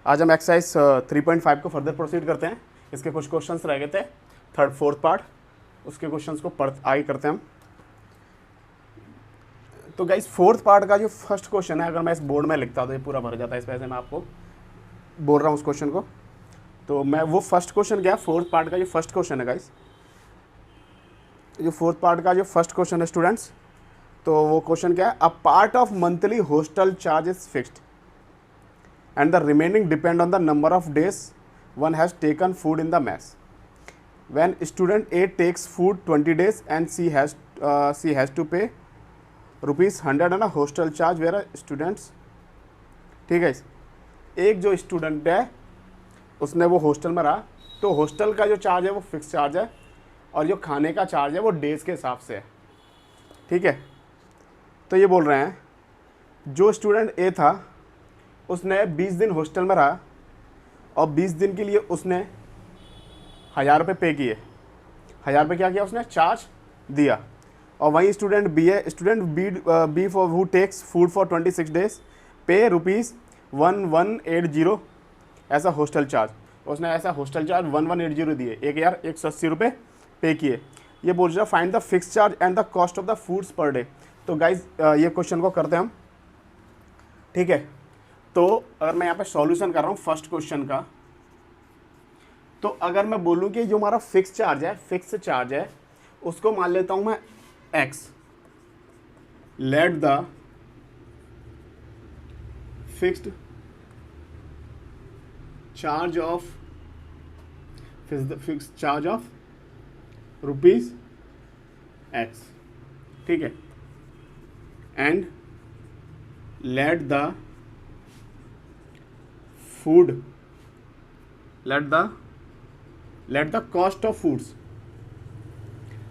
आज हम एक्सरसाइज 3.5 को फर्दर प्रोसीड करते हैं। इसके कुछ क्वेश्चंस रह गए थे, थर्ड फोर्थ पार्ट, उसके क्वेश्चंस को आगे करते हैं हम। तो गाइस फोर्थ पार्ट का जो फर्स्ट क्वेश्चन है, अगर मैं इस बोर्ड में लिखता तो ये पूरा भर जाता है, इस वजह से मैं आपको बोल रहा हूँ उस क्वेश्चन को। तो मैं वो फर्स्ट क्वेश्चन क्या है, फोर्थ पार्ट का जो फर्स्ट क्वेश्चन है गाइस, जो फोर्थ पार्ट का जो फर्स्ट क्वेश्चन है स्टूडेंट्स, तो वो क्वेश्चन क्या है, a part of monthly hostel charge is fixed and the remaining depend on the number of days one has taken food in the mess. When student A takes food 20 days and she has to pay ₹100 on a hostel charge where students, ठीक है, एक जो student है उसने वो hostel में रहा, तो हॉस्टल का जो चार्ज है वो फिक्स चार्ज है और जो खाने का चार्ज है वो डेज के हिसाब से है। ठीक है, तो ये बोल रहे हैं जो स्टूडेंट ए था उसने 20 दिन हॉस्टल में रहा और 20 दिन के लिए उसने 1000 रुपये पे किए। 1000 रुपये क्या किया उसने, चार्ज दिया। और वहीं स्टूडेंट बी है, student B for who takes food for 26 days पे ₹1180 ऐसा हॉस्टल चार्ज, उसने ऐसा हॉस्टल चार्ज 1180 दिए, 1180 रुपये पे किए। ये बोल रहा find the fix charge and the cost of the foods per day. तो गाइज ये क्वेश्चन को करते हैं हम। ठीक है, तो अगर मैं यहाँ पे सॉल्यूशन कर रहा हूँ फर्स्ट क्वेश्चन का, तो अगर मैं बोलूँ कि जो हमारा फिक्स चार्ज है उसको मान लेता हूँ मैं x, let the fixed charge of ₹x, ठीक है, and let the food, let the cost of foods,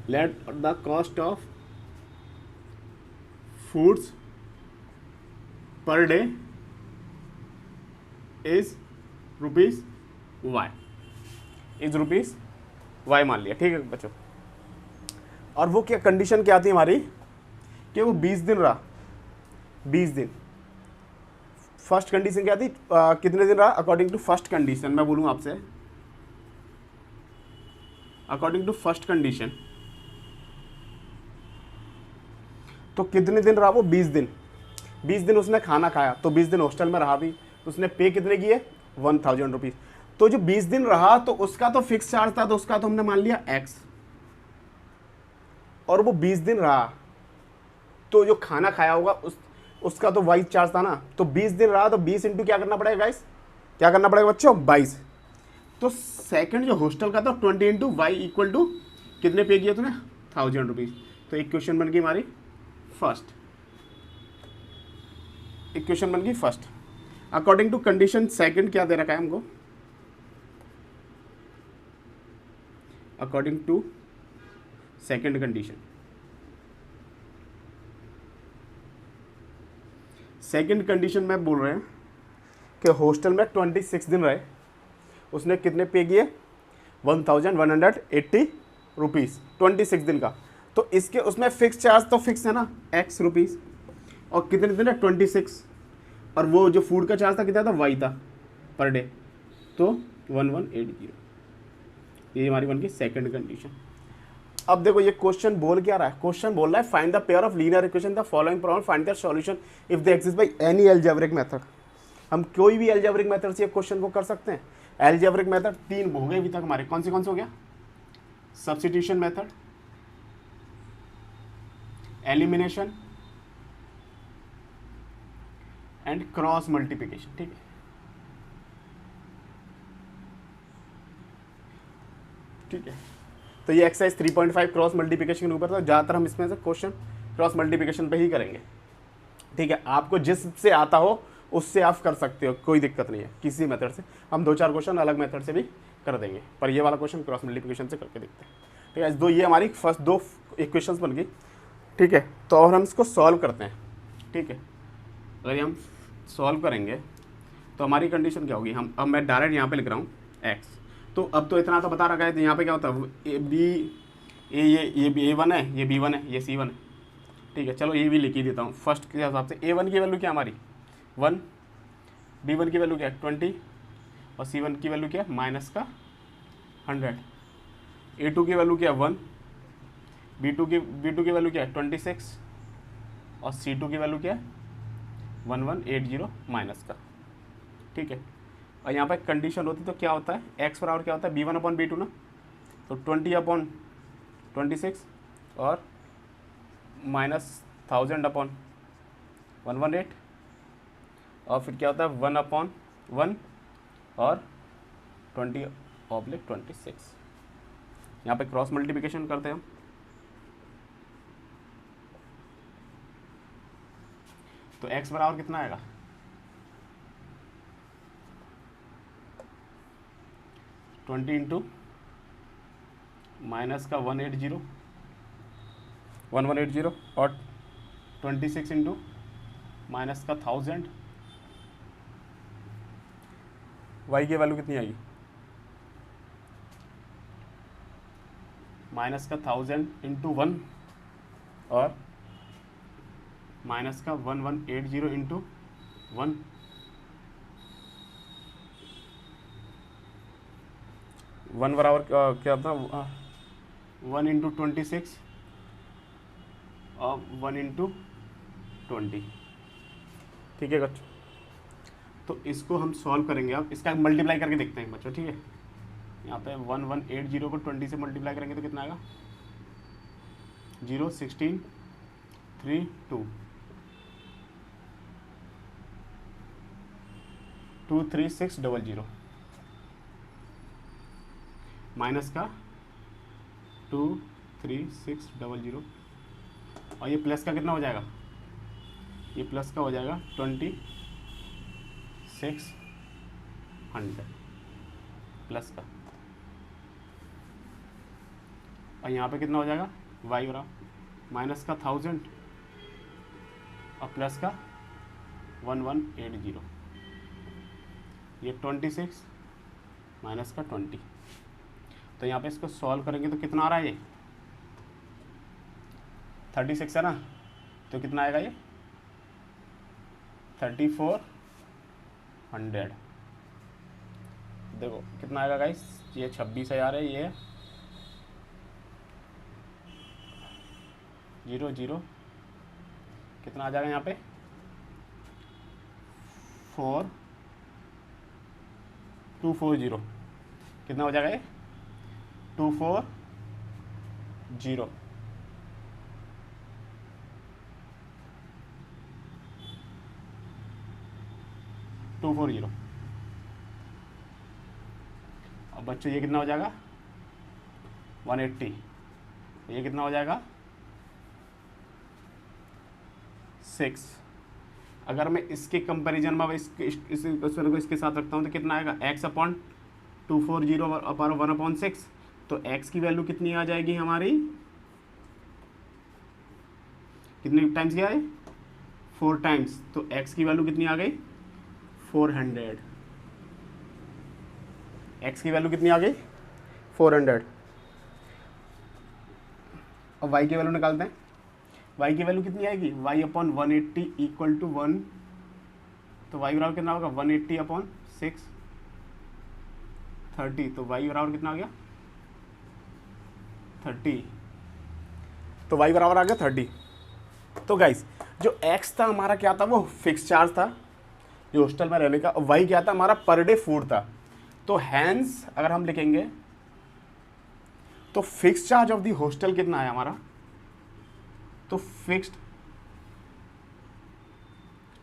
let the cost of foods per day is ₹y, ₹y मान लिया। ठीक है बच्चों, और वो क्या कंडीशन क्या थी हमारी कि वो 20 दिन रहा, 20 दिन। फर्स्ट कंडीशन क्या थी, कितने दिन रहा अकॉर्डिंग टू फर्स्ट कंडीशन, मैं बोलूँ आपसे अकॉर्डिंग टू फर्स्ट कंडीशन, तो कितने दिन रहा वो, 20 दिन। 20 दिन उसने खाना खाया, तो 20 दिन हॉस्टल में रहा भी, तो उसने पे कितने किए, 1000 रुपीज़। तो जो 20 दिन रहा तो उसका तो फिक्स चार्ज था, तो उसका तो हमने मान लिया x, और वो 20 दिन रहा तो जो खाना खाया होगा उसका तो वाई चार्ज था ना। तो 20 दिन रहा तो 20 इंटू क्या करना पड़ेगा गाइस, क्या करना पड़ेगा बच्चों, 22। तो सेकंड जो हॉस्टल का था 20 इंटू वाई इक्वल टू कितने पे किया तूने, 1000 रुपीज़। तो इक्वेशन बन गई हमारी फर्स्ट, इक्वेशन बन गई first. According to condition second क्या दे रखा है हमको, according to second condition, second condition में बोल रहे हैं कि हॉस्टल में 26 दिन रहे, उसने कितने पे किए, 1180 रुपीज़ 26 दिन का। तो इसके उसमें फिक्स चार्ज तो फिक्स है ना, x रुपीज़, और कितने दिन है 26, और वो जो फूड का चार्ज था कितना था, y था पर डे, तो 1180। ये हमारी बन गई सेकंड कंडीशन। अब देखो ये क्वेश्चन बोल क्या रहा है, क्वेश्चन बोल रहा है find the pair of linear equation the following problem, find their solution if they exist by any algebraic method. हम कोई भी एल्जेब्रिक मेथड से क्वेश्चन को कर सकते हैं। एल्जेब्रिक मेथड 3 हो गए अभी तक हमारे, कौन से हो गया, substitution method, elimination and cross multiplication. ठीक है, ठीक है, तो ये एक्सरसाइज 3.5 क्रॉस मल्टीप्लिकेशन के ऊपर था। ज़्यादातर हम इसमें से क्वेश्चन क्रॉस मल्टीप्लिकेशन पे ही करेंगे। ठीक है, आपको जिससे आता हो उससे आप कर सकते हो, कोई दिक्कत नहीं है, किसी मेथड से। हम 2-4 क्वेश्चन अलग मेथड से भी कर देंगे, पर ये वाला क्वेश्चन क्रॉस मल्टीप्लिकेशन से करके देखते हैं। ठीक है, दो ये हमारी फर्स्ट 2 इक्वेशंस बन गई। ठीक है, तो और हम इसको सॉल्व करते हैं। ठीक है, अगर ये हम सॉल्व करेंगे तो हमारी कंडीशन क्या होगी, अब मैं डायरेक्ट यहाँ पे लिख रहा हूँ x। तो अब तो इतना तो बता रखा है, तो यहाँ पे क्या होता है, ये A1 है, ये B1 है, ये C1 है। ठीक है, चलो ये भी लिख ही देता हूँ फर्स्ट के हिसाब से। A1 की वैल्यू क्या हमारी 1, B1 की वैल्यू क्या है 20, और C1 की वैल्यू क्या है, माइनस का 100। A2 की वैल्यू क्या है 1, B2 की वैल्यू क्या है 26 और C2 की वैल्यू क्या है 1180 माइनस का, ठीक है। और यहाँ पे कंडीशन होती तो क्या होता है, x बराबर क्या होता है B1/B2 ना, तो 20/26 और -1000/118 और फिर क्या होता है 1/1 और 20/26। यहाँ पे क्रॉस मल्टीप्लिकेशन करते हैं हम, तो x बराबर कितना आएगा 20 इंटू माइनस का 1180 और 26 इंटू माइनस का 1000। y की वैल्यू कितनी आएगी, माइनस का 1000 इंटू 1 और माइनस का 1180 इंटू 1, वन बराबर क्या था 1 इंटू 26 और 1 इंटू 20, ठीक है बच्चों। तो इसको हम सॉल्व करेंगे, अब इसका मल्टीप्लाई करके देखते हैं बच्चों, ठीक है। यहाँ पे 1180 को 20 से मल्टीप्लाई करेंगे तो कितना आएगा 0 16 3 2 23600 माइनस का 23600 और ये प्लस का कितना हो जाएगा, ये प्लस का हो जाएगा 2600 प्लस का, और यहाँ पे कितना हो जाएगा y बराबर माइनस का 1000 और प्लस का 1180, ये 26 माइनस का 20। तो यहाँ पे इसको सॉल्व करेंगे तो कितना आ रहा है, ये 36 है ना, तो कितना आएगा ये 3400। देखो कितना आएगा गाइस, ये 26,000 है, ये 00 कितना आ जाएगा यहाँ पे 4240 कितना हो जाएगा ये 240 240। अब बच्चों ये कितना हो जाएगा 180, ये कितना हो जाएगा 6। अगर मैं इसके कंपैरिजन में इस क्वेश्चन को इसके साथ रखता हूँ तो कितना आएगा x/240/1/6, तो x की वैल्यू कितनी आ जाएगी हमारी, कितने टाइम्स क्या है 4 टाइम्स, तो x की वैल्यू कितनी आ गई 400। x की वैल्यू कितनी आ गई 400। अब y की वैल्यू निकालते हैं, y की वैल्यू कितनी आएगी y/180 इक्वल टू 1, तो y बराबर कितना होगा 180/6 30, तो y बराबर कितना आ गया 30, तो y बराबर आ गया 30। तो गाइस जो x था हमारा क्या था, वो फिक्स चार्ज था जो हॉस्टल में रहने का, और y क्या था हमारा पर डे फूड था। तो हैंस अगर हम लिखेंगे तो fix charge of the hostel कितना है हमारा, तो fixed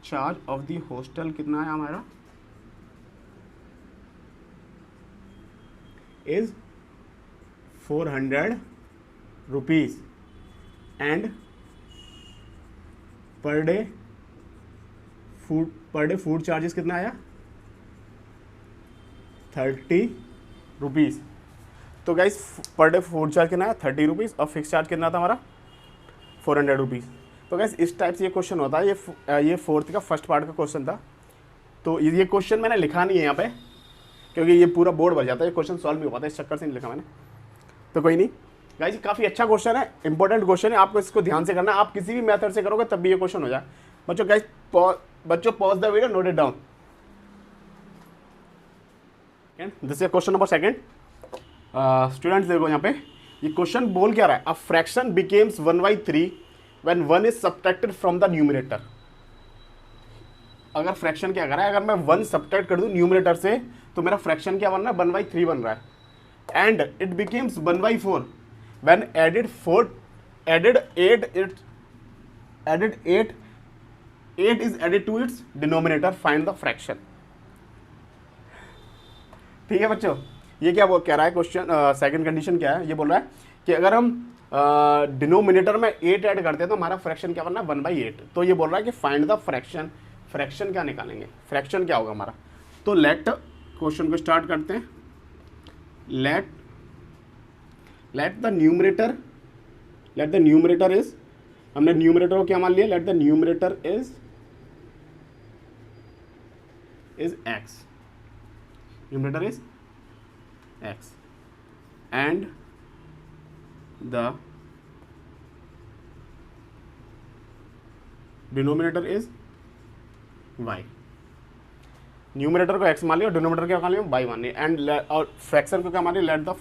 charge of the hostel कितना है हमारा is 400 rupees and per day food charges कितना आया 30 रुपीज़। तो guys per day food charge कितना है 30 रुपीज़ और फिक्स चार्ज कितना था हमारा 400 रुपीज़। तो गाइस इस टाइप से ये क्वेश्चन होता है, ये फोर्थ का फर्स्ट पार्ट का क्वेश्चन था। तो ये क्वेश्चन मैंने लिखा नहीं है यहाँ पे क्योंकि ये पूरा बोर्ड भर जाता है, ये क्वेश्चन सॉल्व नहीं हो पाता, इस चक्कर से नहीं लिखा मैंने। तो कोई नहीं गाइस, काफ़ी अच्छा क्वेश्चन है, इंपॉर्टेंट क्वेश्चन है, आपको इसको ध्यान से करना है। आप किसी भी मेथड से करोगे तब भी ये क्वेश्चन हो जाए। बच्चों गाइस बच्चों pause the video, note it down. This is question number second. Students देखो यहाँ पे ये क्वेश्चन बोल क्या रहा है, a fraction becomes 1/3 when 1 is subtracted from the numerator. अगर फ्रैक्शन क्या कर रहा है, अगर मैं 1 सब्ट्रैक्ट कर दूं न्यूमरेटर से तो मेरा फ्रैक्शन क्या बन रहा है, 1/3 बन रहा है। And it becomes 1/4 when eight is added to its denominator, find the fraction. ठीक है बच्चों, ये क्या वो कह रहा है क्वेश्चन, सेकंड कंडीशन क्या है, ये बोल रहा है कि अगर हम डिनोमिनेटर में 8 ऐड करते हैं तो हमारा फ्रैक्शन क्या बनना है, 1/8। तो ये बोल रहा है कि फाइंड द फ्रैक्शन, फ्रैक्शन क्या निकालेंगे, फ्रैक्शन क्या होगा हमारा। तो लेट क्वेश्चन को स्टार्ट करते हैं। लेट द न्यूमरेटर इज, हमने न्यूमरेटर को क्या मान लिया, let the numerator is x, numerator is x and the denominator is y। Numerator को x मान लिया और डिनोमिनेटर क्या मान लिया, y मान लिया। एंड और फ्रैक्शन को क्या मान लिया, लेट द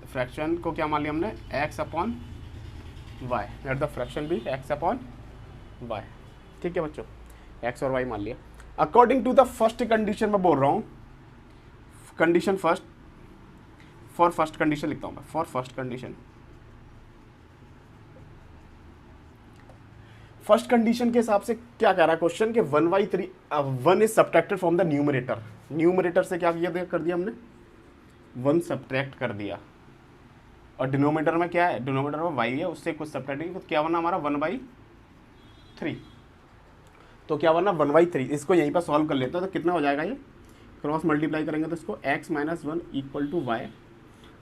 फ्रैक्शन को क्या मान लिया हमने, x upon y। Let the fraction भी x अपॉन y। ठीक है बच्चों, x और y मान लिया। According to the first condition मैं बोल रहा हूं, condition first, for first condition लिखता हूं मैं, for first condition. First condition के हिसाब से क्या कह रहा है क्वेश्चन के 1/3 1 is subtracted from the numerator. Numerator से क्या किया कर दिया हमने, 1 सब्ट्रैक्ट कर दिया। और डिनोमिनेटर में क्या है, डिनोमिनेटर में y है, उससे कुछ सब्ट्रैक्ट नहीं, तो क्या बना हमारा 1/3। तो क्या बना 1/3। इसको यहीं पर सॉल्व कर लेते हैं तो कितना हो जाएगा, ये क्रॉस मल्टीप्लाई करेंगे तो इसको x - 1 इक्वल टू y,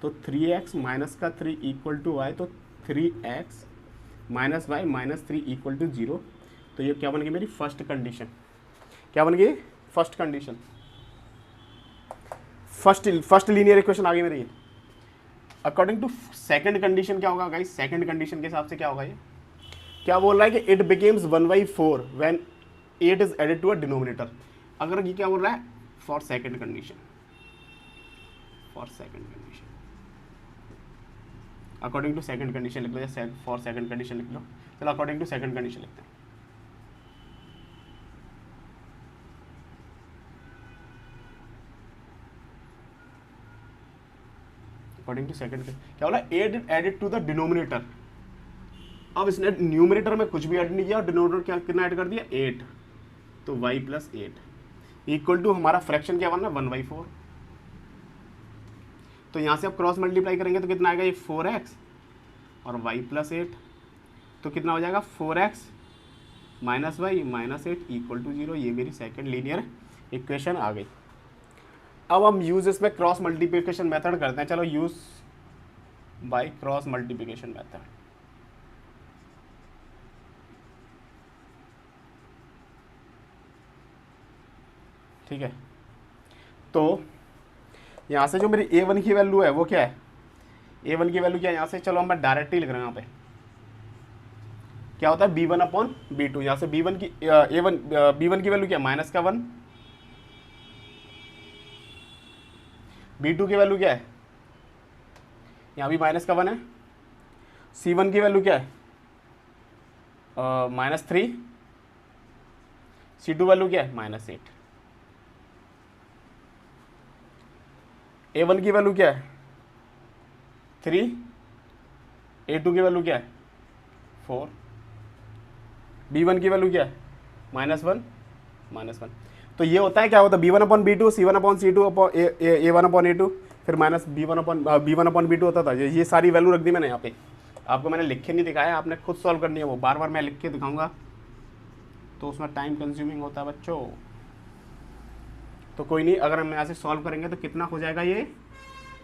तो 3x माइनस का 3 इक्वल टू y, तो 3x minus y minus 3 equal to 0। तो ये क्या बन गई मेरी फर्स्ट कंडीशन, क्या बन गई first condition, first linear equation आ गई मेरी। अकॉर्डिंग टू सेकंड कंडीशन क्या होगा गाइस, सेकंड कंडीशन के हिसाब से क्या होगा, ये क्या बोल रहा है कि it becomes 1/4 when 8 is added to a denominator. अगर ये क्या बोल रहा है, for second condition, for second condition, according to second condition लिख लो, या फॉर सेकंड कंडीशन लिख लो। चलो अकॉर्डिंग टू सेकंड कंडीशन लिखते हैं। अकॉर्डिंग टू सेकंड क्या बोला, 8 एडेड टू द डिनोमिनेटर। अब इसने न्यूमरेटर में कुछ भी ऐड नहीं किया और डिनोमिनेटर क्या कितना ऐड कर दिया, 8। तो y + 8 इक्वल टू हमारा फ्रैक्शन क्या बनना, 1/4। तो यहाँ से आप क्रॉस मल्टीप्लाई करेंगे तो कितना आएगा, ये 4x और y + 8, तो कितना हो जाएगा 4x minus y minus 8 equal to 0। ये मेरी सेकंड लीनियर इक्वेशन आ गई। अब हम यूज इसमें क्रॉस मल्टीप्लिकेशन मेथड करते हैं। चलो use by cross multiplication method. ठीक है, तो यहाँ से जो मेरी a1 की वैल्यू है वो क्या है, a1 की वैल्यू क्या है यहाँ से, चलो मैं डायरेक्टली लिख रहा हूँ यहाँ पे। क्या होता है b1/b2, यहाँ से b1 की b1 की वैल्यू क्या है, -1। b2 की वैल्यू क्या है, यहाँ भी -1 है। c1 की वैल्यू क्या है, -3। c2 वैल्यू क्या है, -8। a1 की वैल्यू क्या है 3, a2 की वैल्यू क्या है 4, b1 की वैल्यू क्या है -1। तो ये होता है क्या होता है b1/b2 c1/c2 a1/a2 फिर माइनस b1/b2 होता था। ये सारी वैल्यू रख दी मैंने यहाँ पे, आपको मैंने लिख के नहीं दिखाया, आपने खुद सॉल्व करनी है। वो बार बार मैं लिख के दिखाऊंगा तो उसमें टाइम कंज्यूमिंग होता है बच्चों। तो कोई नहीं, अगर हम यहाँ से सॉल्व करेंगे तो कितना हो जाएगा ये,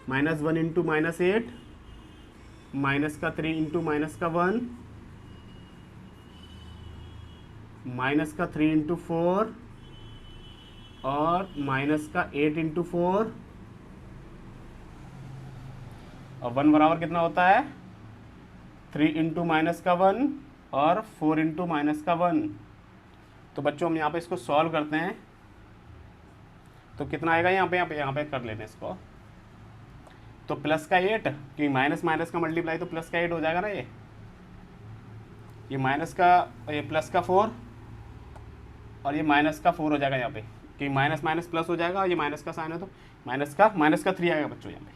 -1 × -8 माइनस का 3 × -1 माइनस का 3 × 4 और माइनस का 8 × 4 और 1 बराबर कितना होता है 3 × -1 और 4 × -1। तो बच्चों हम यहाँ पे इसको सॉल्व करते हैं, तो कितना आएगा यहाँ पे कर लेते हैं इसको। तो प्लस का 8 कि माइनस माइनस का मल्टीप्लाई, तो प्लस का 8 हो जाएगा ना, ये माइनस का, ये प्लस का 4 और ये माइनस का 4 हो जाएगा यहाँ पे, कि माइनस माइनस प्लस हो जाएगा, और ये माइनस का साइन है तो माइनस का 3 आएगा बच्चों यहाँ पे।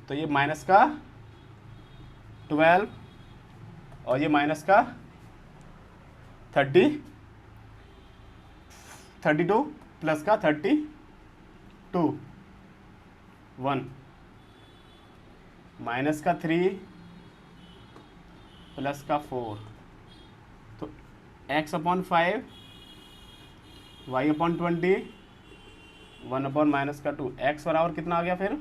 तो ये माइनस का 12 और ये माइनस का 32 प्लस का 32 1 माइनस का 3 प्लस का 4, तो x upon 5 y upon 20 1 upon minus का 2, x बराबर कितना आ गया फिर,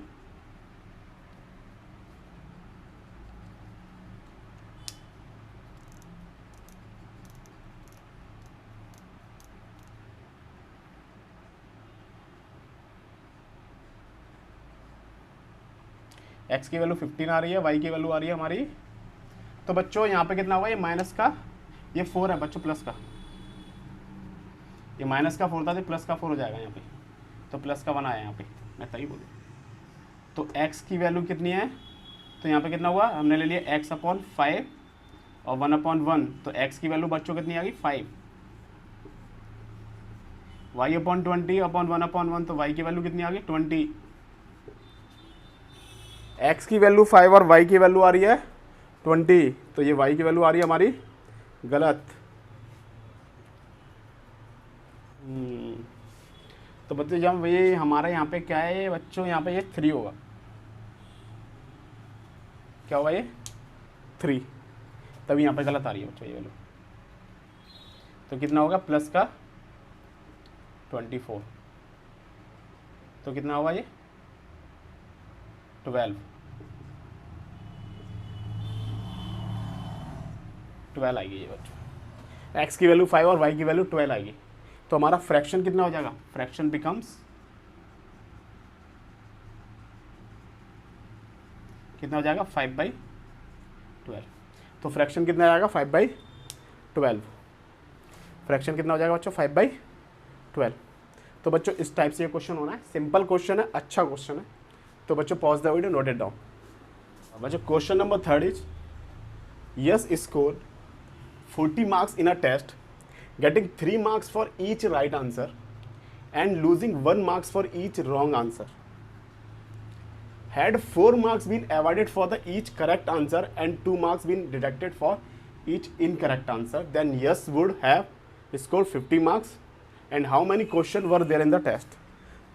x की वैल्यू 15 आ रही है, y की वैल्यू आ रही है हमारी, तो बच्चों यहाँ पे कितना हुआ, ये माइनस का, ये 4 है बच्चों प्लस का, ये माइनस का 4 था तो प्लस का 4 हो जाएगा यहाँ पे, तो प्लस का 1 आया यहाँ पे, मैं सही बोलूँ। तो x की वैल्यू कितनी है, तो यहाँ पे कितना हुआ, हमने ले लिया x अपॉन 5 और 1 अपॉन 1, तो x की वैल्यू बच्चों कितनी आ गई 5, y अपॉन 20 अपॉन 1 अपॉन 1, तो y की वैल्यू कितनी आ गई 20, x की वैल्यू 5 और y की वैल्यू आ रही है 20, तो ये y की वैल्यू आ रही है हमारी गलत। तो बच्चों जब ये हमारे यहाँ पे क्या है बच्चों, यहाँ पे ये 3 होगा, क्या होगा ये 3, तभी यहाँ पे गलत आ रही है बच्चों ये वैल्यू। तो कितना होगा प्लस का 24, तो कितना होगा ये 12 आएगी ये बच्चों, x की वैल्यू 5 और y की वैल्यू 12 आएगी। तो हमारा फ्रैक्शन कितना हो जाएगा, फ्रैक्शन बिकम्स कितना हो जाएगा 5/12, तो फ्रैक्शन कितना आएगा 5/12, फ्रैक्शन कितना हो जाएगा बच्चों 5/12। तो बच्चों इस टाइप से ये क्वेश्चन होना है, सिंपल क्वेश्चन है, अच्छा क्वेश्चन है। तो बच्चों pause the video, note it down. बच्चों question number 3 is yes score 40 marks in a test, getting 3 marks for each right answer and losing 1 marks for each wrong answer. Had 4 marks been awarded for the each correct answer and 2 marks been deducted for each incorrect answer, then yes would have scored 50 marks. And how many questions were there in the test?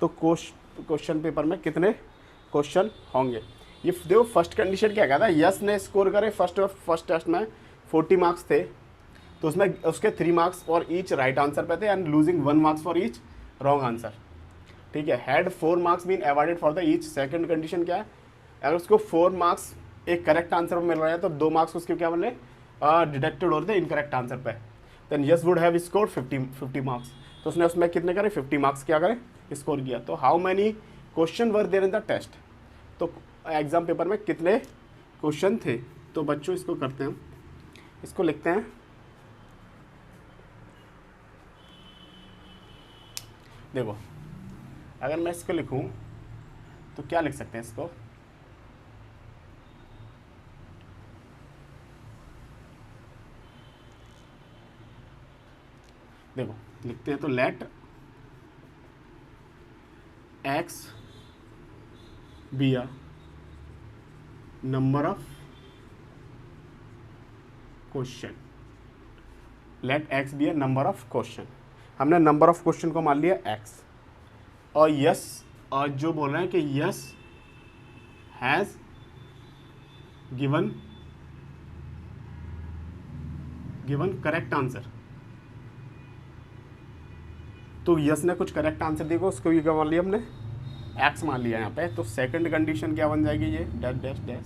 तो question paper में कितने question होंगे। ये देखो first condition क्या कहता है, yes ने स्कोर करे फर्स्ट टेस्ट में 40 मार्क्स थे, तो उसमें उसके 3 marks for each right answer पे थे and losing 1 marks for each wrong answer, ठीक है। Had 4 marks been awarded for the each, second condition क्या है, अगर उसको 4 मार्क्स एक करेक्ट आंसर में मिल रहा है तो 2 मार्क्स उसके क्या बन रहे डिडक्टेड हो रहे थे इनकरेक्ट आंसर पे, then yes would have score 50 marks. तो उसने उसमें कितने करे 50 मार्क्स क्या करे स्कोर किया। तो how many question were there in the test, तो एग्जाम पेपर में कितने क्वेश्चन थे। तो बच्चों इसको करते हैं, इसको लिखते हैं, देखो अगर मैं इसको लिखूं तो क्या लिख सकते हैं इसको, देखो लिखते हैं तो let x be a number of question, let x be a number of question. हमने नंबर ऑफ क्वेश्चन को मान लिया x, और यस और जो बोल रहे हैं कि yes has given correct answer, तो यस ने कुछ करेक्ट आंसर देखो उसको भी क्या मान लिया हमने x मान लिया यहाँ पे। तो सेकंड कंडीशन क्या बन जाएगी, ये डैश डैश डैश,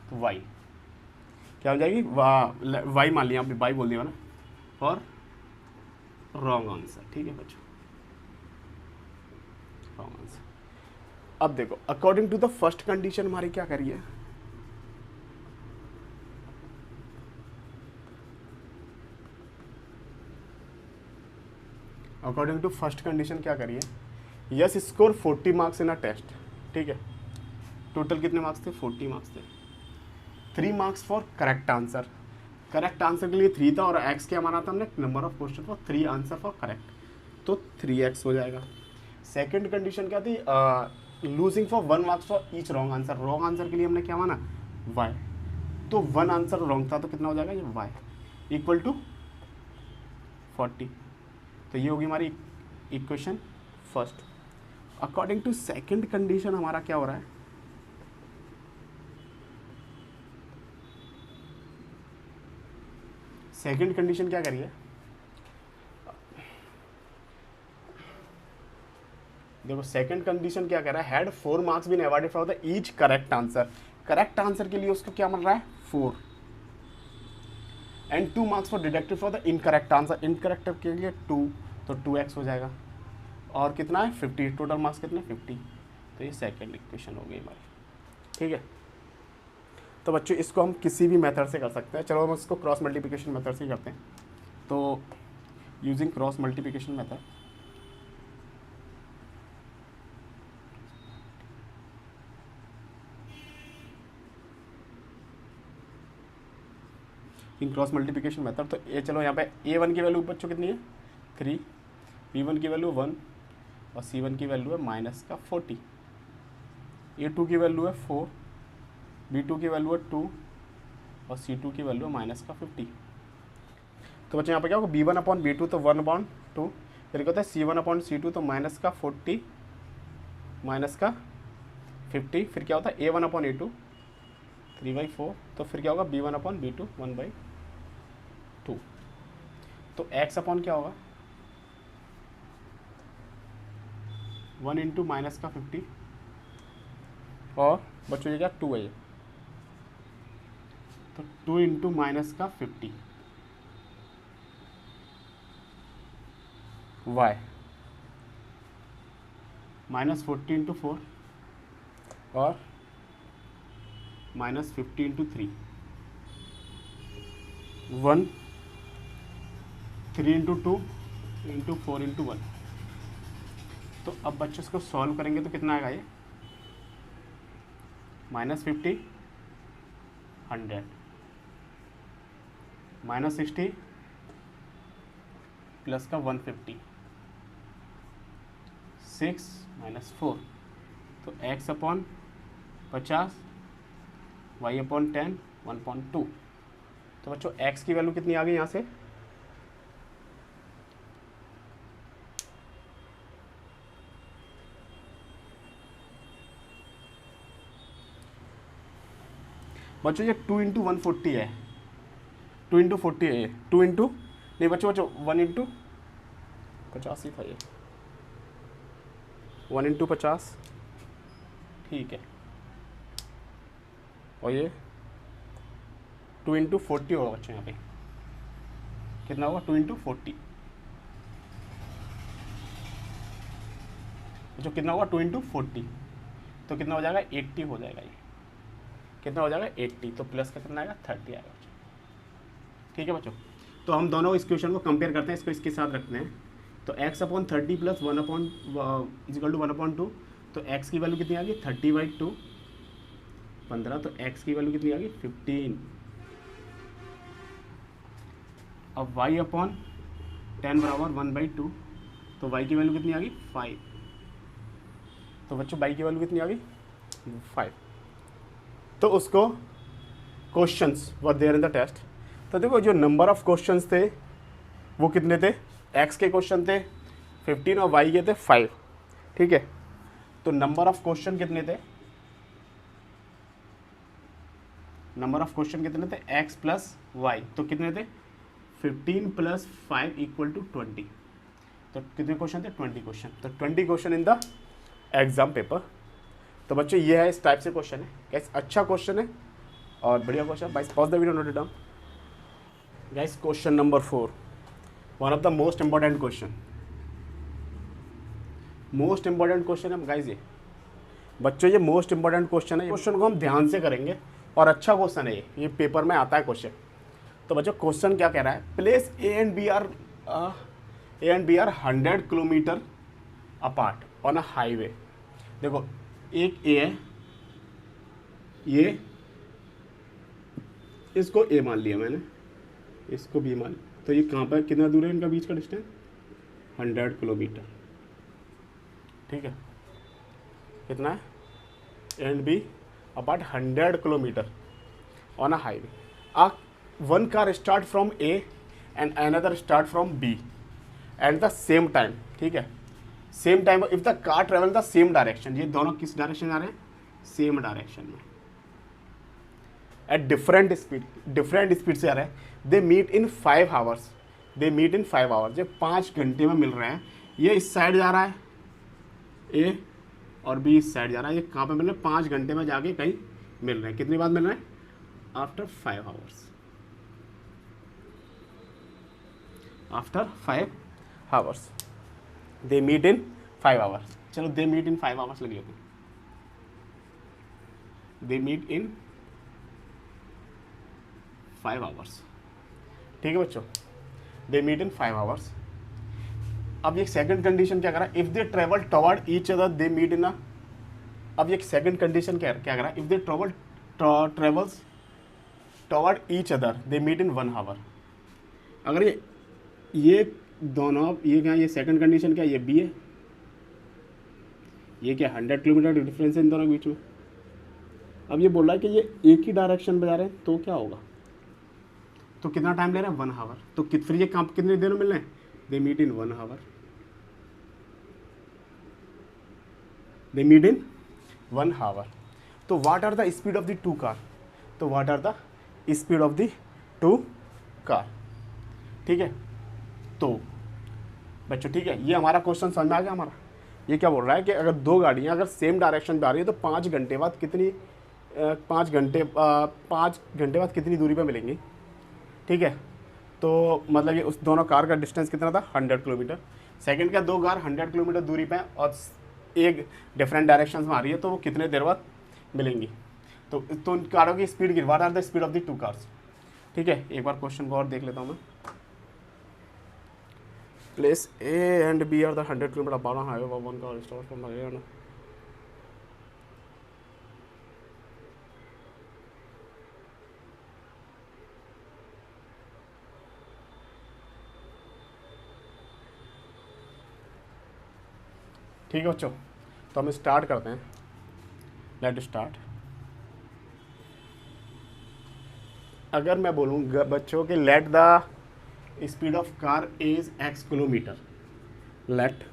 तो y क्या हो जाएगी, y मान लिया, y बोल दिया ना, और रॉन्ग आंसर, ठीक है बच्चों, रॉन्ग आंसर। अब देखो according to the first condition हमारी क्या करिए, अकॉर्डिंग टू फर्स्ट कंडीशन क्या करिए, yes score 40 marks in a test, ठीक है। टोटल कितने मार्क्स थे, 40 मार्क्स थे। 3 marks for correct answer, correct answer के लिए 3 था और एक्स क्या माना था हमने, number of question for 3 answer for correct, तो 3x हो जाएगा। सेकंड कंडीशन क्या थी, losing for 1 marks for each wrong answer, wrong answer के लिए हमने क्या माना, y, तो 1 आंसर रॉन्ग था तो कितना हो जाएगा ये y इक्वल टू 40। तो ये होगी हमारी equation first. According to second condition हमारा क्या हो रहा है, सेकंड कंडीशन क्या करिए, देखो सेकंड कंडीशन क्या कह रहा है, had 4 marks been awarded for the each correct answer, correct answer के लिए उसको क्या मिल रहा है 4, and 2 marks for deducted for the incorrect answer, incorrect के लिए 2, तो 2x हो जाएगा, और कितना है 50, टोटल मार्क्स कितने 50, तो ये सेकंड इक्वेशन हो गई हमारी, ठीक है। तो बच्चों इसको हम किसी भी मेथड से कर सकते हैं, चलो हम इसको क्रॉस मल्टीप्लिकेशन मेथड से करते हैं। तो यूजिंग क्रॉस मल्टीप्लिकेशन मेथड, इन क्रॉस मल्टीप्लिकेशन मेथड, तो ये चलो यहाँ पे a1 की वैल्यू बच्चों कितनी है 3, b1 की वैल्यू 1 और c1 की वैल्यू है माइनस का 40, a2 की वैल्यू है 4, b2 की वैल्यू है 2 और c2 की वैल्यू है माइनस का 50। तो बच्चों यहाँ पे क्या होगा b1 अपॉन b2 तो 1/2, फिर क्या होता है c1 अपॉन c2 तो माइनस का 40 माइनस का 50, फिर क्या होता है a1 अपॉन a2 3/4, तो फिर क्या होगा b1 अपॉन b2 1/2, तो x अपॉन क्या होगा 1 इंटू माइनस का 50, और बच्चों ये क्या 2 है ये, तो 2 इंटू माइनस का 50 y माइनस 40 इंटू 4 और minus 50 into 3 1 3 into 2 into 4 into 1। तो अब बच्चों इसको सॉल्व करेंगे तो कितना आएगा ये माइनस 50 100 माइनस 60 प्लस का 150 6 माइनस 4, तो x अपॉन 50 y अपॉन 10 1.2। तो बच्चों x की वैल्यू कितनी आ गई यहाँ से बच्चों ये 2 इंटू 140 है, 2 इंटू 40 है ये, 2 इंटू नहीं बच्चों 1 इंटू 50 ही था ये, 1 इंटू 50 ठीक है, और ये 2 इंटू 40 होगा बच्चों यहाँ पे, कितना होगा 2 इंटू 40, बच्चों कितना होगा 2 इंटू 40, तो कितना हो जाएगा 80 हो जाएगा, ये कितना हो जाएगा 80, तो प्लस का कितना आएगा 30 आएगा बच्चों, ठीक है बच्चों। तो हम दोनों इस क्वेश्चन को कंपेयर करते हैं, इसको इसके साथ रखते हैं, तो x upon 30 plus 1 upon equal to 1/2, तो x की वैल्यू कितनी आ गई 30/2 15, तो x की वैल्यू कितनी आ गई 15। अब y अपॉन 10 बराबर 1/2, तो y की वैल्यू कितनी आ गई 5, तो बच्चों y की वैल्यू कितनी आ गई 5। तो उसको questions were there in the test, तो देखो जो नंबर ऑफ क्वेश्चंस थे वो कितने थे, x के क्वेश्चन थे 15 और y के थे 5, ठीक है। तो नंबर ऑफ क्वेश्चन कितने थे, नंबर ऑफ क्वेश्चन कितने थे x प्लस वाई, तो कितने थे 15 प्लस 5 इक्वल टू 20, तो कितने क्वेश्चन थे 20 क्वेश्चन, तो 20 question in the exam paper. तो बच्चों ये है इस टाइप से क्वेश्चन है, गाइस अच्छा क्वेश्चन है और बढ़िया question. Guys pause the video, note it down. Guys question number 4, one of the most important question, most important question है गाइस ये बच्चों, ये मोस्ट इंपॉर्टेंट क्वेश्चन है, क्वेश्चन को हम ध्यान से करेंगे और अच्छा क्वेश्चन है ये पेपर में आता है क्वेश्चन। तो बच्चों क्वेश्चन क्या कह रहा है, place A and B are A and B are 100 kilometre apart on a highway. देखो एक ए है, ये इसको ए मान लिया मैंने, इसको बी मान लिया, तो ये कहाँ पर कितना दूर है इनका बीच का डिस्टेंस? 100 किलोमीटर। ठीक है, कितना है? And B about 100 kilometre on a highway. One car start from A and another start from B at the same time. ठीक है, same time if the car travel the same direction, ये दोनों किस direction जा रहे हैं? Same direction में, at different speed से आ रहे हैं। They meet in 5 hours, they meet in 5 hours, ये 5 घंटे में मिल रहे हैं। ये इस साइड जा रहा है ए और बी इस साइड जा रहा है। ये कहाँ पे मिल रहे हैं? 5 घंटे में जाके कहीं मिल रहे हैं। कितनी बार मिल रहे हैं? After 5 hours, after 5 hours they meet in 5 hours. चलो दे मीट इन 5 आवर्स लग लेते हैं। They meet in 5 hours. ठीक है बच्चों, दे मीट इन 5 आवर्स। अब ये सेकंड कंडीशन क्या करा? If they travel toward each other they meet in a. अब ये सेकंड कंडीशन क्या करा? If they travels toward each other they meet in 1 hour. अगर ये दोनों, ये क्या, ये सेकंड कंडीशन क्या? ये बी है, ये क्या 100 किलोमीटर डिफरेंस है इन दोनों के बीच में। अब ये बोल रहा है कि ये एक ही डायरेक्शन में जा रहे हैं, तो क्या होगा? तो कितना टाइम ले रहे हैं? 1 आवर। तो फिर ये काम कितने देर में मिल रहे हैं? They meet in 1 hour, they meet in 1 hour. तो what are the speed of the two car? तो what are the speed of the two car? ठीक है, तो बच्चों ठीक है, ये हमारा क्वेश्चन समझ में आ गया हमारा। ये क्या बोल रहा है कि अगर दो गाड़ियाँ अगर सेम डायरेक्शन में आ रही है तो 5 घंटे बाद कितनी 5 घंटे बाद कितनी दूरी पर मिलेंगी। ठीक है, तो मतलब ये उस दोनों कार का डिस्टेंस कितना था? 100 किलोमीटर। सेकंड का, दो कार 100 किलोमीटर दूरी पे और एक डिफरेंट डायरेक्शन में आ रही है, तो वो कितने देर बाद मिलेंगी। तो उन कारों की speed, what are the speed of the two cars. ठीक है, एक बार क्वेश्चन को और देख लेता हूँ मैं। Place A and B are the 100 kilometre apart on highway, one car start from the. ठीक है बच्चों, तो हम स्टार्ट करते हैं। Let start. अगर मैं बोलूँ बच्चों कि let the speed of car is x kilometre, let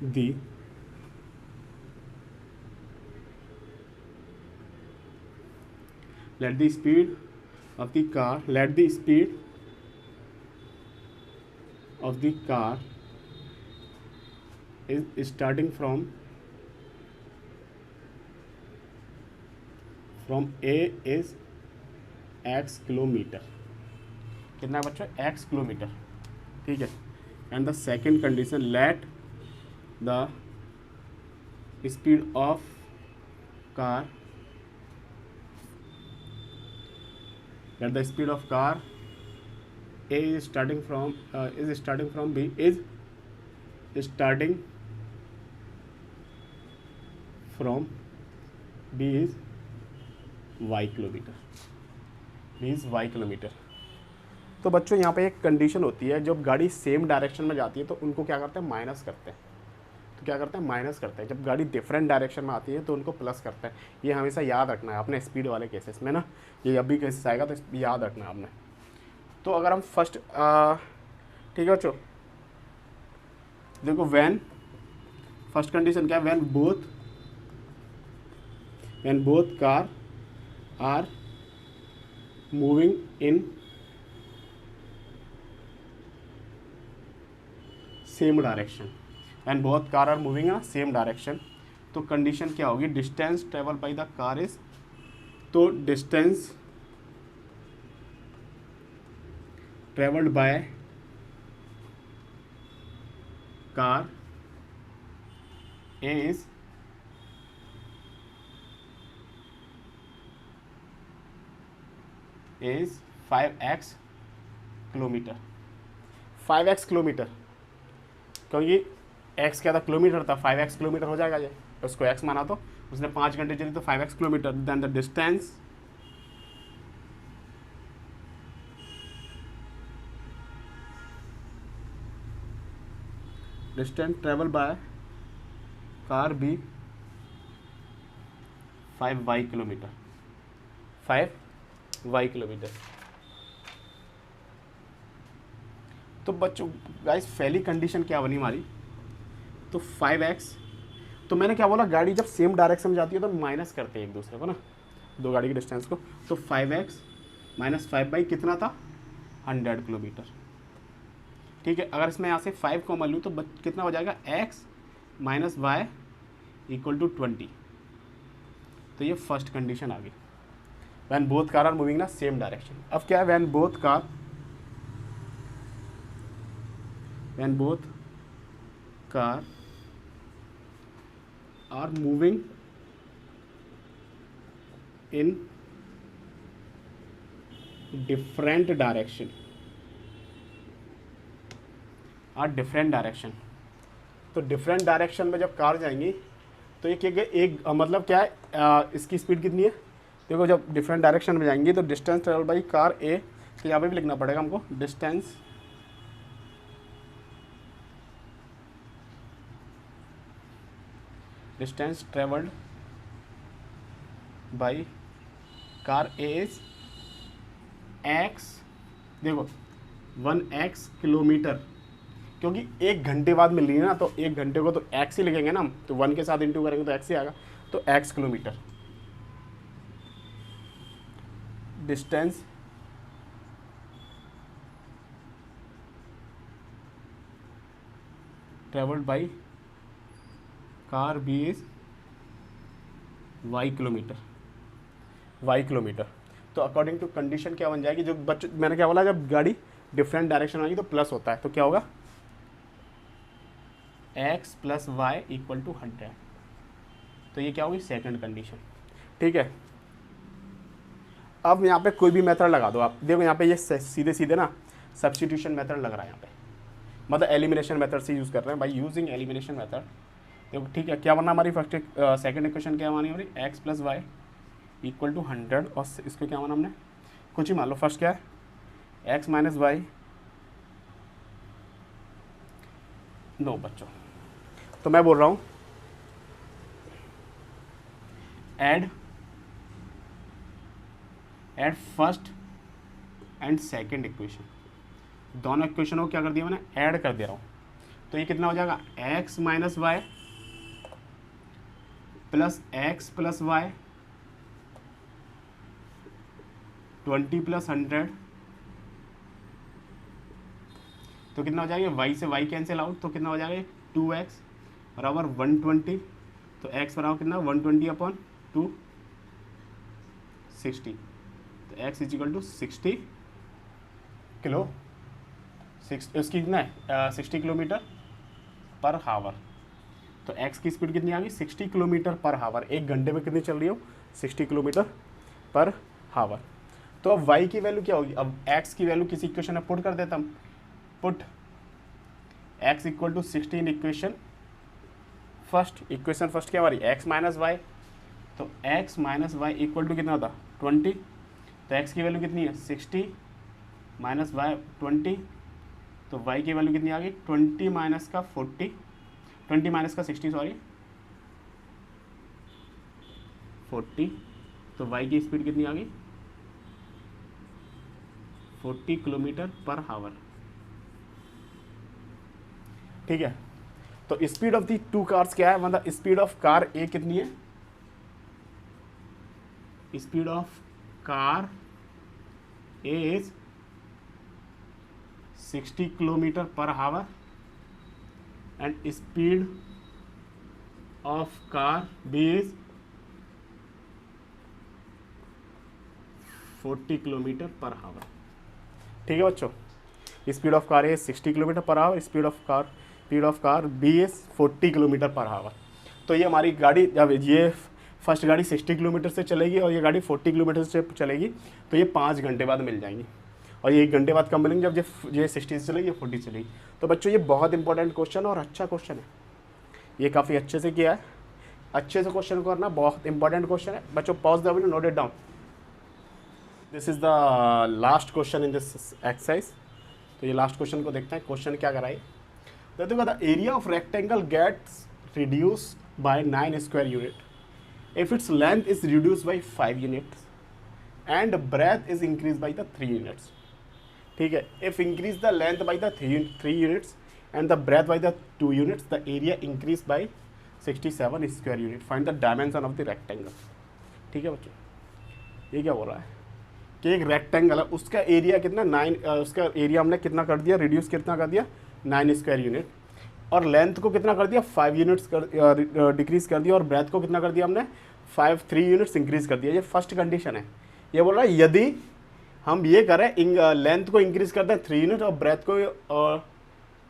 the speed of the car, let the speed of the car is starting from A is x kilometre. कितना है बच्चों? x kilometre. ठीक है, and the second condition, late the speed of car, let the speed of car A is starting from B is starting from B is y kilometre, B is y kilometre. तो बच्चों यहाँ पे एक condition होती है, जब गाड़ी same direction में जाती है तो उनको क्या करते हैं? माइनस करते हैं। तो क्या करते हैं? माइनस करते हैं। जब गाड़ी डिफरेंट डायरेक्शन में आती है तो उनको प्लस करते हैं। ये हमेशा याद रखना है अपने स्पीड वाले केसेस में ना, ये अभी केसेस आएगा तो याद रखना है आपने। तो अगर हम फर्स्ट, ठीक है बच्चों, देखो व्हेन, फर्स्ट कंडीशन क्या है? When both car are moving in same direction, when both car are moving in same direction, तो कंडीशन क्या होगी? Distance travel by the car is, तो distance travelled by car is 5x kilometre. 5x kilometre, क्योंकि x क्या था, kilometre था, 5x kilometre हो जाएगा ये, उसको x माना तो उसने 5 घंटे चली तो 5x kilometre. Then the distance travel by car भी 5y किलोमीटर, 5y किलोमीटर। तो बच्चों गाइस पहली कंडीशन क्या बनी हमारी, तो 5x, तो मैंने क्या बोला, गाड़ी जब सेम डायरेक्शन में जाती है तो माइनस करते हैं एक दूसरे को ना, दो गाड़ी की डिस्टेंस को। तो 5x माइनस 5y कितना था, 100 किलोमीटर। ठीक है, अगर इसमें यहाँ से 5 को मान लूँ तो कितना हो जाएगा, x minus y equal to 20। तो ये फर्स्ट कंडीशन आ गई, when both car are moving ना सेम डायरेक्शन। अब क्या है, when both car are moving in different direction, तो डिफरेंट डायरेक्शन में जब कार जाएंगी तो ये क्या, एक मतलब क्या है, इसकी स्पीड कितनी है, देखो जब डिफरेंट डायरेक्शन में जाएंगी तो डिस्टेंस ट्रेवल बाई कार ए, तो यहाँ पे भी लिखना पड़ेगा हमको, distance travelled by car A is x, देखो 1x किलोमीटर, क्योंकि 1 घंटे बाद मिल रही है ना, तो 1 घंटे को तो x ही लिखेंगे ना हम, तो 1 के साथ इंटू करेंगे तो x ही आएगा, तो x kilometre. Distance travelled by car B is y kilometre. तो अकॉर्डिंग टू कंडीशन क्या बन जाएगी, जो बच्चों मैंने क्या बोला, जब गाड़ी डिफरेंट डायरेक्शन आएगी तो प्लस होता है, तो क्या होगा, x plus y equal to 100। तो ये क्या होगी, सेकंड कंडीशन। ठीक है, अब यहाँ पे कोई भी मेथड लगा दो आप, देखो यहाँ पे ये सीधे सीधे ना सब्स्टिट्यूशन मेथड लग रहा है यहाँ पे, मतलब एलिमिनेशन मेथड से यूज़ कर रहे हैं, बाई यूजिंग एलिमिनेशन मेथड। देखो ठीक है, क्या बनना हमारी फर्स्ट सेकंड इक्वेशन, क्या मानी हमारी, x plus y equal to 100, और इसको क्या माना हमने, कुछ ही मान लो, फर्स्ट क्या है, x माइनस वाई, नो बच्चों, तो मैं बोल रहा हूँ add first and second equation, दोनों इक्वेशन को क्या कर दिया मैंने, ऐड कर दे रहा हूँ। तो ये कितना हो जाएगा, x minus y plus x plus y 20 plus 100, तो कितना हो जाएगा, y से y कैंसिल आउट, तो कितना हो जाएगा 2x बराबर 120, तो x बराबर कितना 120 अपॉन 2 60, तो x is equal to 60 kilo, उसकी कितना है 60 किलोमीटर पर हावर। तो x की स्पीड कितनी आ गई, 60 किलोमीटर पर हावर, 1 घंटे में कितनी चल रही हो, 60 किलोमीटर पर हावर। तो अब y की वैल्यू क्या होगी, अब x की वैल्यू किसी इक्वेशन में पुट कर देता हम, put x equal to 60 in equation first क्या हमारी, x माइनस वाई, तो x minus y equal to कितना होता 20, तो x की वैल्यू कितनी है 60 माइनस वाई 20, तो y की वैल्यू कितनी आ गई 20 माइनस का 40, 20 माइनस का 60 सॉरी 40, तो y की स्पीड कितनी आ गई 40 किलोमीटर पर हावर। ठीक है, तो speed of the two cars क्या है, मतलब स्पीड ऑफ कार ए कितनी है, speed of car A is 60 kilometre per hour and speed of car B is 40 kilometre per hour. ठीक है बच्चों, speed of car A 60 kilometre per hour, speed of car B is 40 kilometre per hour. तो ये हमारी गाड़ी, जब ये first गाड़ी 60 किलोमीटर से चलेगी और ये गाड़ी 40 किलोमीटर से चलेगी, तो ये 5 घंटे बाद मिल जाएंगी। और ये 1 घंटे बाद कब मिलेंगे, जब ये 60 से चलेगी, ये 40 चलेगी। तो बच्चों ये बहुत इंपॉर्टेंट क्वेश्चन और अच्छा क्वेश्चन है, ये काफ़ी अच्छे से किया है, अच्छे से क्वेश्चन को करना, बहुत इंपॉर्टेंट क्वेश्चन है बच्चों। Pause the video, note it down. This is the last question in this exercise. तो ये लास्ट क्वेश्चन को देखते हैं, क्वेश्चन क्या कराई। तो देखो, the area of rectangle gets reduced by 9 square unit if its length is reduced by 5 units and breadth is increase by the 3 units. ठीक है, if increase the length by the 3 units and the breadth by the 2 units, the area increase by 67 square unit. Find the dimension of the rectangle. ठीक है बच्चों, ये क्या बोल रहा है कि एक रेक्टेंगल है, उसका एरिया कितना 9, उसका एरिया हमने कितना कर दिया, रिड्यूस कितना कर दिया 9 स्क्वायर यूनिट, और लेंथ को कितना कर दिया 5 यूनिट्स कर डिक्रीज कर दिया, और ब्रेथ को कितना कर दिया हमने 3 यूनिट्स इंक्रीज कर दिया। ये फर्स्ट कंडीशन है। ये बोल रहा है यदि हम ये करें, लेंथ को इंक्रीज करते हैं 3 यूनिट और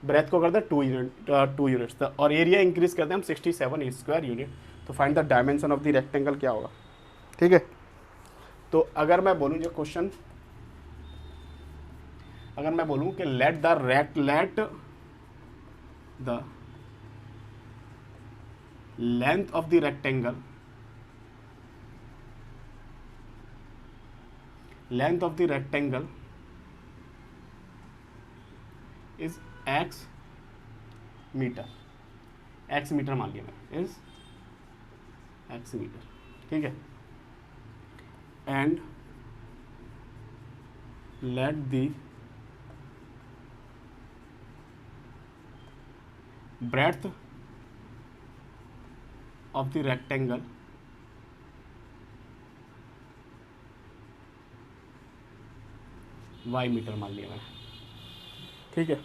ब्रेथ को करते हैं 2 यूनिट्स, और एरिया इंक्रीज करते हैं हम 67 स्क्वायर यूनिट। तो find the dimension of the rectangle क्या होगा। ठीक है, तो अगर मैं बोलूँ जो क्वेश्चन, अगर मैं बोलूँ कि let the length of the rectangle, length of the rectangle is x metre, x metre मान लिया मैंने, इज x मीटर। ठीक है, and let the breadth of the rectangle y metre मान लिया मैंने। ठीक है,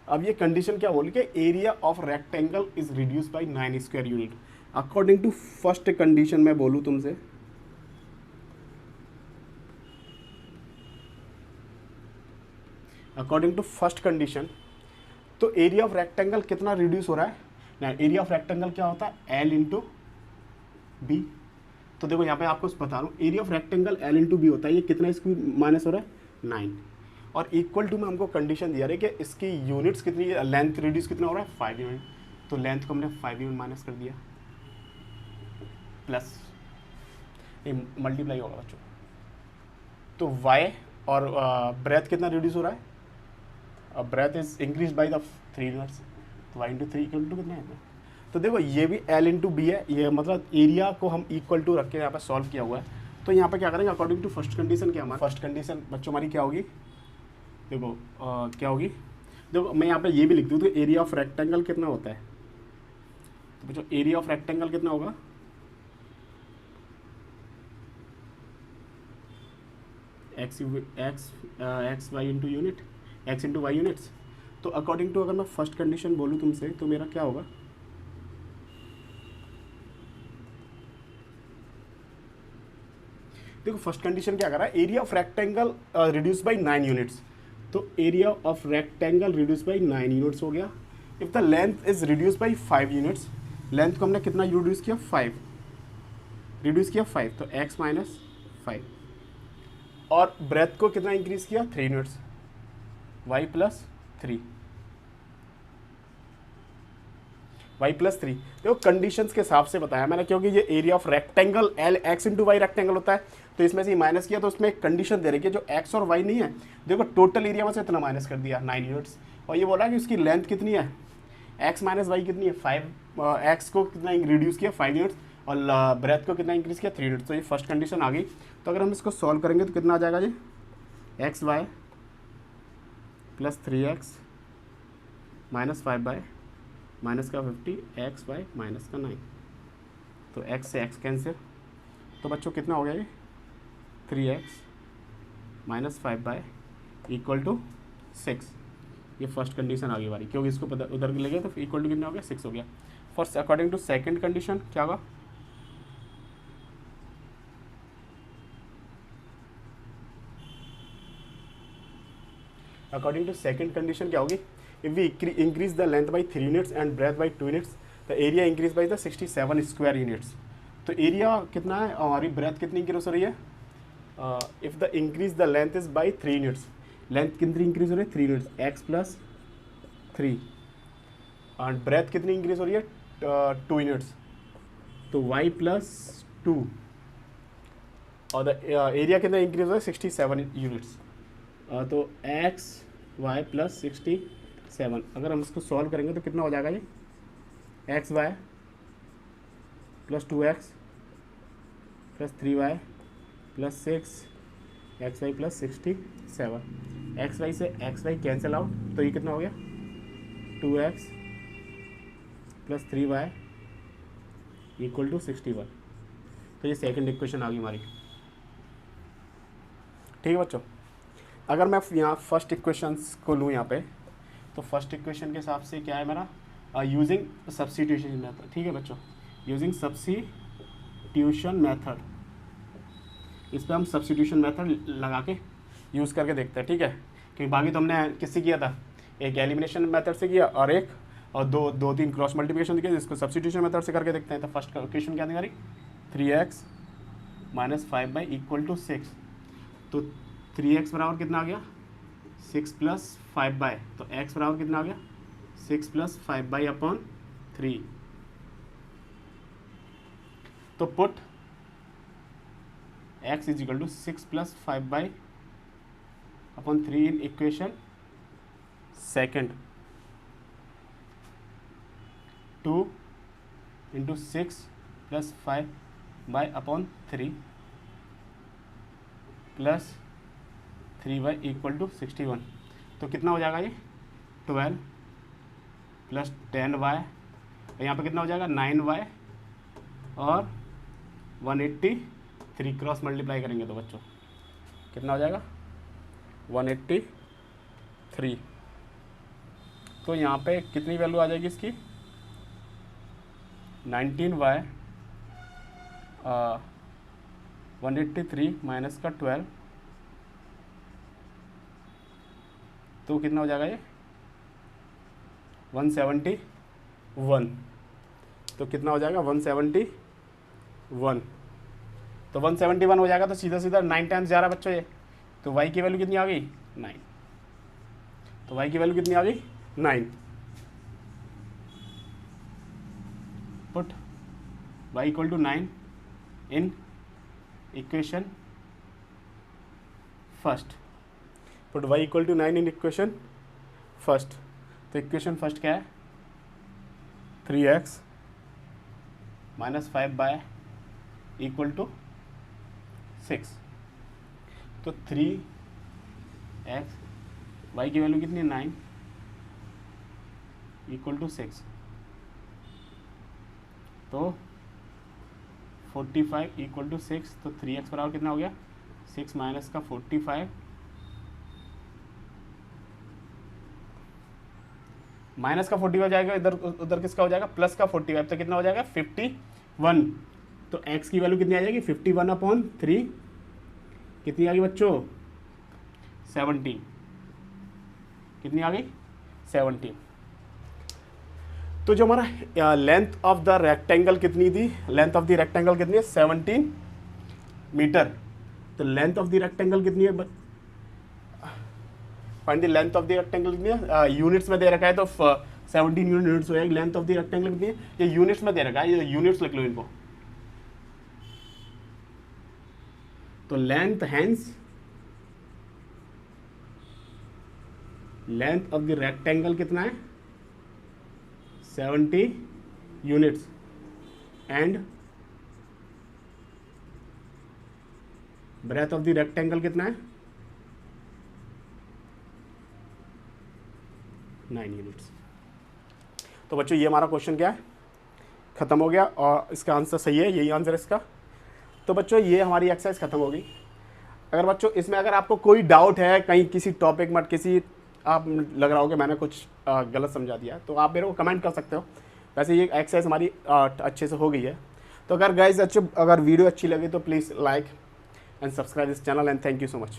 अब ये कंडीशन क्या बोली कि area of rectangle is reduce by 9 square unit. According to first condition मैं बोलूँ तुमसे, अकॉर्डिंग टू फर्स्ट कंडीशन, तो एरिया ऑफ रेक्टेंगल कितना रिड्यूस हो रहा है ना, एरिया ऑफ रेक्टेंगल क्या होता है L इंटू बी। तो देखो यहाँ पे आपको बता रहा हूँ, area of rectangle L into B होता है, ये कितना इसकी माइनस हो रहा है 9, और इक्वल टू में हमको कंडीशन दिया रहा है कि इसकी यूनिट्स कितनी, लेंथ रिड्यूस कितना हो रहा है 5 यूनिट, तो लेंथ को हमने 5 यूनिट माइनस कर दिया, प्लस मल्टीप्लाई होगा बच्चों। तो y और ब्रेथ कितना रिड्यूस हो रहा है, breadth is increase by the 3 units, तो y इंटू 3 इक्वल टू कितना है। तो देखो ये भी L इंटू बी है, ये मतलब एरिया को हम इक्वल टू रख के यहाँ पर सॉल्व किया हुआ है। तो यहाँ पे क्या करेंगे, अकॉर्डिंग टू फर्स्ट कंडीशन, क्या हमारी फर्स्ट कंडीशन बच्चों हमारी क्या होगी, देखो क्या होगी, देखो मैं यहाँ पे ये भी लिख दूँ, तो एरिया ऑफ रेक्टेंगल कितना होता है, तो बच्चों एरिया ऑफ रेक्टेंगल कितना होगा, x y into unit, x into y units. तो अकॉर्डिंग टू अगर मैं फर्स्ट कंडीशन बोलूँ तुमसे, तो मेरा क्या होगा, देखो फर्स्ट कंडीशन क्या कर रहा है, area of rectangle reduce by 9 units, तो area of rectangle reduce by 9 units हो गया। If the length is reduce by 5 units, length को हमने कितना रिड्यूस किया 5, रिड्यूस किया 5, तो x माइनस 5, और ब्रेथ को कितना इंक्रीज किया 3 units, y plus 3, y plus 3। देखो कंडीशंस के हिसाब से बताया मैंने, क्योंकि ये area of rectangle L x into y rectangle होता है, तो इसमें से माइनस किया, तो उसमें एक कंडीशन दे रही है जो x और y नहीं है, देखो टोटल एरिया में से इतना माइनस कर दिया 9 यूनिट्स, और ये बोला कि उसकी लेंथ कितनी है, x माइनस वाई कितनी है 5, x को कितना रिड्यूस किया 5 यूनिट्स, और ब्रेथ को कितना इंक्रीज किया 3 यूनिट्स। तो ये फर्स्ट कंडीशन आ गई। तो अगर हम इसको सॉल्व करेंगे तो कितना आ जाएगा जी, x y plus 3x minus 5 by minus का 50, एक्स वाई माइनस का 9, तो x से x कैंसिल, तो बच्चों कितना हो गया ये 3x minus 5 y equal to 6। ये फर्स्ट कंडीशन आ गई हमारी, क्योंकि इसको उधर ले गया तो इक्वल टू कितना हो गया 6 हो गया। First according to second condition क्या होगा, अकॉर्डिंग टू सेकंड कंडीशन क्या होगी, if we increase the length by 3 units and breadth by 2 units, the area increase by the 67 स्क्वायर यूनिट्स। तो एरिया कितना है, हमारी ब्रेथ कितनी इंक्रीज हो रही है, if the increase the length is by 3 units, length कितनी इंक्रीज हो रही है 3 यूनिट्स, x प्लस 3, और ब्रेथ कितनी इंक्रीज हो रही है 2 यूनिट्स, तो y प्लस 2, और द एरिया कितना इंक्रीज हो रहा है 67 यूनिट्स, तो x y प्लस 67। अगर हम इसको सॉल्व करेंगे तो कितना हो जाएगा ये, x y plus 2x plus 3y plus 6 x y plus 67, x y से एक्स वाई कैंसिल आउट, तो ये कितना हो गया 2x plus 3y equal to 61। तो ये सेकंड इक्वेशन आ गई हमारी। ठीक है बच्चों, अगर मैं यहाँ फर्स्ट इक्वेशंस को लूँ यहाँ पे, तो फर्स्ट इक्वेशन के हिसाब से क्या है मेरा, यूजिंग सब्स्टिट्यूशन मेथड। ठीक है बच्चों, यूजिंग सब्स्टिट्यूशन मेथड, इस पर हम सब्स्टिट्यूशन मेथड लगा के यूज़ करके देखते हैं। ठीक है, क्योंकि बाकी तो हमने किससे किया था, एक एलिमिनेशन मेथड से किया और एक और दो तीन क्रॉस मल्टीप्लिकेशन किया, जिसको सब्स्टिट्यूशन मेथड से करके देखते हैं। तो फर्स्ट इक्वेशन क्या निकाली 3x minus 5y equal to 6, तो 3x बराबर कितना आ गया 6 प्लस 5y, तो x बराबर कितना आ गया 6 प्लस 5y अपॉन 3। तो put x is equal to 6 plus 5y upon 3 in equation second, 2 into 6 plus 5y upon 3 plus 3y equal to 61। तो कितना हो जाएगा ये 12 प्लस 10y, और यहाँ पे कितना हो जाएगा 9y और 183, क्रॉस मल्टीप्लाई करेंगे तो बच्चों कितना हो जाएगा 183। तो यहाँ पे कितनी वैल्यू आ जाएगी इसकी 19y 183 माइनस का 12, तो कितना हो जाएगा ये 171। तो कितना हो जाएगा 171, तो 171 हो जाएगा, तो सीधा सीधा 9 टाइम्स जा रहा है बच्चों ये, तो y की वैल्यू कितनी आ गई 9, तो y की वैल्यू कितनी आ गई 9। Put y equal to 9 in equation first, put y equal to 9 in equation first. तो इक्वेशन फर्स्ट क्या है 3x minus 5y equal to 6, तो 3x y की वैल्यू कितनी 9 इक्वल टू 6, तो 45 इक्वल टू 6, तो 3x बराबर कितना हो गया 6 माइनस का 45 माइनस का 45 जाएगा, इधर उधर किसका हो जाएगा प्लस का 45, तो कितना हो जाएगा 51। तो x की वैल्यू कितनी आ जाएगी 51 अपॉन 3, कितनी आ गई बच्चों 17, कितनी आ गई 17। तो जो हमारा लेंथ ऑफ द रेक्टेंगल कितनी थी, लेंथ ऑफ द रेक्टेंगल कितनी है 17 मीटर। तो लेंथ ऑफ द रेक्टेंगल कितनी है, find the length of the rectangle कितनी है, यूनिट्स में दे रखा है, तो 17 यूनिट्स हो जाएगी। लेंथ ऑफ द रेक्टेंगल कितनी है, ये यूनिट्स में दे रखा है, ये यूनिट्स लिख लो इनको। तो length hence length of the rectangle कितना है 70 units, and breadth of the rectangle कितना है 9 यूनिट्स। तो बच्चों ये हमारा क्वेश्चन क्या है ख़त्म हो गया, और इसका आंसर सही है, यही आंसर है इसका। तो बच्चों ये हमारी एक्सरसाइज ख़त्म हो गई। अगर बच्चों इसमें अगर आपको कोई डाउट है कहीं किसी टॉपिक में, किसी आप लग रहा हो कि मैंने कुछ गलत समझा दिया, तो आप मेरे को कमेंट कर सकते हो। वैसे ये एक्सरसाइज हमारी अच्छे से हो गई है। तो अगर गाइज अगर वीडियो अच्छी लगी तो please like and subscribe this channel, and thank you so much.